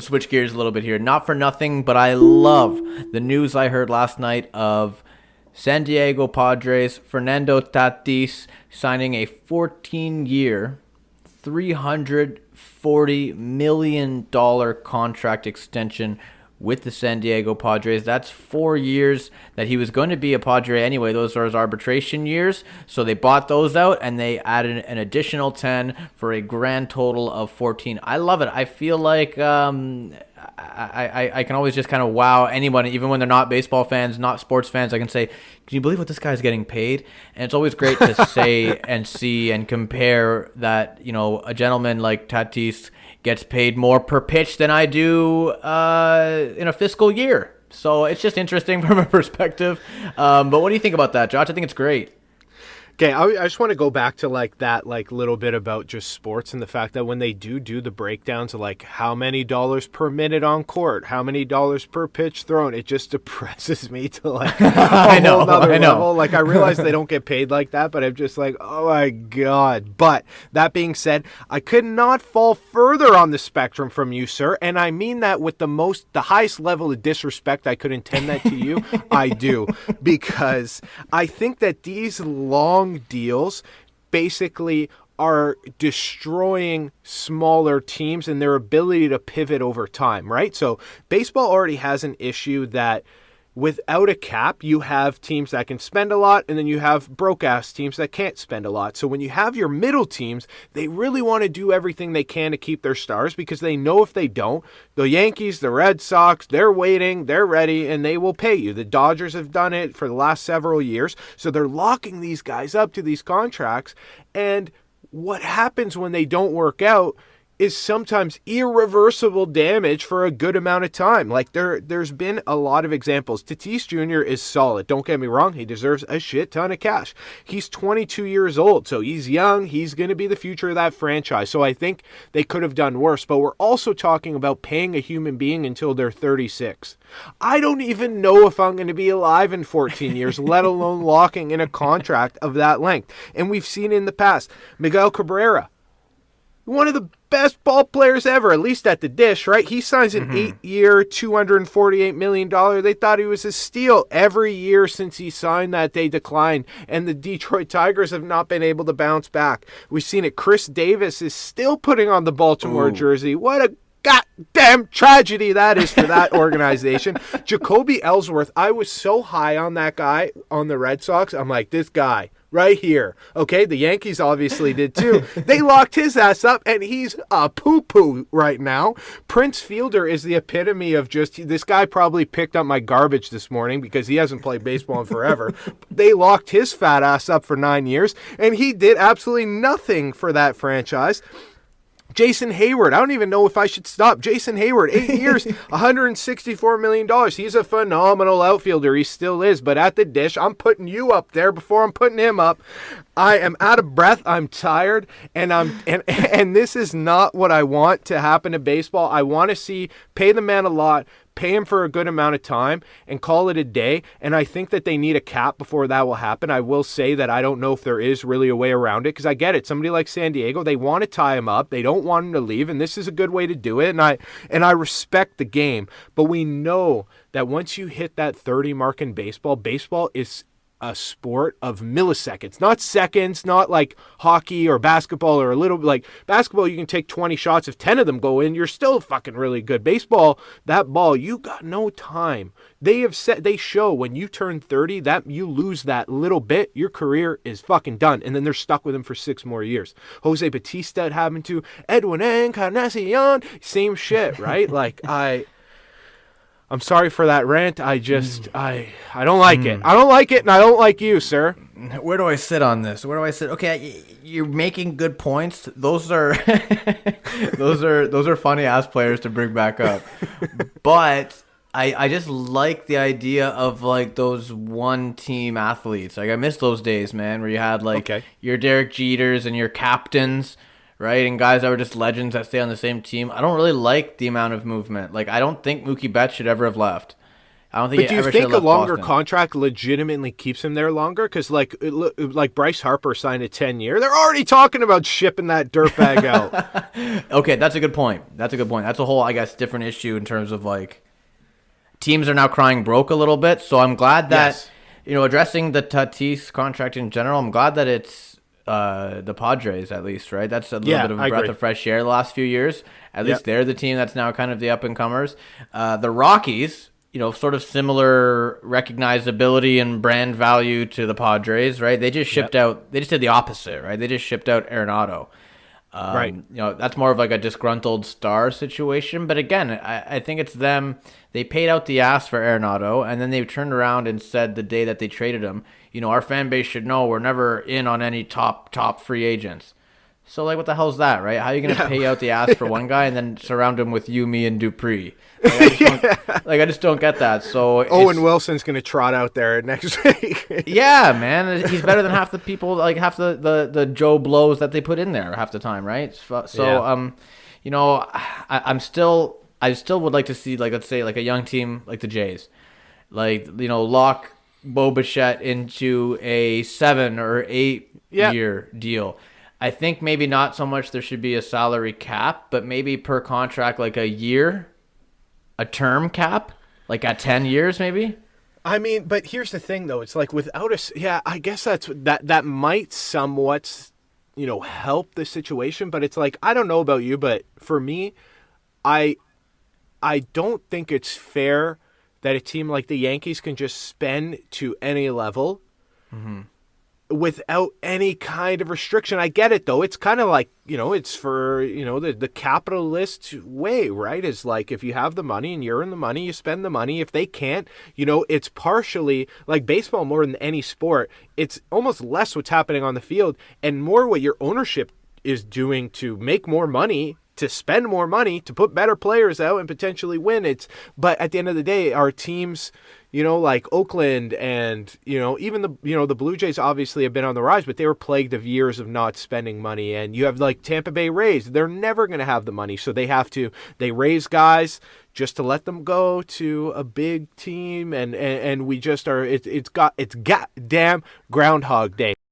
Switch gears a little bit here. Not for nothing, but I love the news I heard last night of San Diego Padres Fernando Tatis signing a 14-year, $340 million contract extension with the San Diego Padres. That's 4 years that he was going to be a Padre anyway. Those are his arbitration years. So they bought those out and they added an additional 10 for a grand total of 14. I love it. I feel like I can always just kind of wow anybody, even when they're not baseball fans, not sports fans. I can say, can you believe what this guy's getting paid? And it's always great to say and see and compare that, a gentleman like Tatis gets paid more per pitch than I do in a fiscal year. So it's just interesting from a perspective. But what do you think about that, Josh? I think it's great. Okay, I just want to go back to that little bit about just sports and the fact that when they do the breakdowns of how many dollars per minute on court, how many dollars per pitch thrown, it just depresses me to a whole nother level. I realize they don't get paid like that, but I'm just oh my God. But that being said, I could not fall further on the spectrum from you, sir, and I mean that with the highest level of disrespect I could intend that to you. I do, because I think that these long deals basically are destroying smaller teams and their ability to pivot over time, right? So baseball already has an issue that without a cap, you have teams that can spend a lot, and then you have broke-ass teams that can't spend a lot. So when you have your middle teams, they really want to do everything they can to keep their stars, because they know if they don't, the Yankees, the Red Sox, they're waiting, they're ready, and they will pay you. The Dodgers have done it for the last several years, so they're locking these guys up to these contracts, and what happens when they don't work out is sometimes irreversible damage for a good amount of time. There's been a lot of examples. Tatis Jr. is solid. Don't get me wrong. He deserves a shit ton of cash. He's 22 years old, so he's young. He's going to be the future of that franchise. So I think they could have done worse. But we're also talking about paying a human being until they're 36. I don't even know if I'm going to be alive in 14 years, let alone locking in a contract of that length. And we've seen in the past, Miguel Cabrera, one of the best ball players ever, at least at the dish, right? He signs an 8-year, $248 million. They thought he was a steal. Every year since he signed that, they declined, and the Detroit Tigers have not been able to bounce back. We've seen it. Chris Davis is still putting on the Baltimore jersey. What a goddamn tragedy that is for that organization. Jacoby Ellsworth, I was so high on that guy on the Red Sox. I'm like, this guy right here. Okay, the Yankees obviously did too. They locked his ass up, and he's a poo-poo right now. Prince Fielder is the epitome of just, this guy probably picked up my garbage this morning because he hasn't played baseball in forever. They locked his fat ass up for 9 years, and he did absolutely nothing for that franchise. Jason Hayward, I don't even know if I should stop. Jason Hayward, 8 years, $164 million. He's a phenomenal outfielder. He still is. But at the dish, I'm putting you up there before I'm putting him up. I am out of breath. I'm tired. And this is not what I want to happen to baseball. I want to see pay the man a lot, pay him for a good amount of time, and call it a day. And I think that they need a cap before that will happen. I will say that I don't know if there is really a way around it, because I get it. Somebody like San Diego, they want to tie him up. They don't want him to leave, and this is a good way to do it. And I respect the game. But we know that once you hit that 30 mark in baseball, baseball is a sport of milliseconds, not seconds, not like hockey or basketball, or a little like basketball. You can take 20 shots. If 10 of them go in, you're still fucking really good. Baseball, that ball, you got no time. They show when you turn 30 that you lose that little bit, your career is fucking done. And then they're stuck with him for 6 more years. Jose Batista it happened to, Edwin Encarnacion, same shit, right? I'm sorry for that rant. I don't like it. I don't like it, and I don't like you, sir. Where do I sit on this? Where do I sit? Okay, you're making good points. Those are those are funny ass players to bring back up. But I just like the idea of those one team athletes. I miss those days, man, where you had your Derek Jeters and your captains, right? And guys that were just legends that stay on the same team. I don't really like the amount of movement. I don't think Mookie Betts should ever have left. I don't think But he do you ever should think have a left longer Boston. contract legitimately keeps him there longer? Because like Bryce Harper signed a 10-year. They're already talking about shipping that dirtbag out. Okay, that's a good point. That's a whole, I guess, different issue in terms of like teams are now crying broke a little bit. So I'm glad that Yes. addressing the Tatis contract in general. I'm glad that it's the Padres at least, right? That's a little bit of a I breath agree. of fresh air the last few years. At least Yep. they're the team that's now kind of the up and comers. The Rockies, sort of similar recognizability and brand value to the Padres, right? They just shipped out. They just did the opposite, right? They just shipped out Arenado. Right. That's more of like a disgruntled star situation. But again, I think it's them. They paid out the ass for Arenado, and then they turned around and said the day that they traded him, our fan base should know we're never in on any top free agents. So like, what the hell's that, right? How are you gonna pay out the ass for one guy and then surround him with Yumi and Dupree? I just don't get that. So Owen Wilson's going to trot out there next week. yeah, man, he's better than half the people, like half the Joe Blows that they put in there half the time, right? So I still would like to see, like, let's say like a young team like the Jays, like lock Bo Bichette into a 7 or 8 year deal. I think maybe not so much there should be a salary cap, but maybe per contract like a term cap, like at 10 years maybe. I mean, but here's the thing, though. It's like without I guess that might somewhat, help the situation. But it's like, I don't know about you, but for me, I don't think it's fair that a team like the Yankees can just spend to any level without any kind of restriction. I get it, though. It's kind of like, it's for, the capitalist way, right? Is like, if you have the money and you're in the money, you spend the money. If they can't, it's partially like baseball more than any sport. It's almost less what's happening on the field and more what your ownership is doing to make more money, to spend more money, to put better players out and potentially win. But at the end of the day, our teams, like Oakland and, even the Blue Jays obviously have been on the rise, but they were plagued of years of not spending money. And you have like Tampa Bay Rays, they're never going to have the money. So they raise guys just to let them go to a big team. And we just it's goddamn Groundhog Day.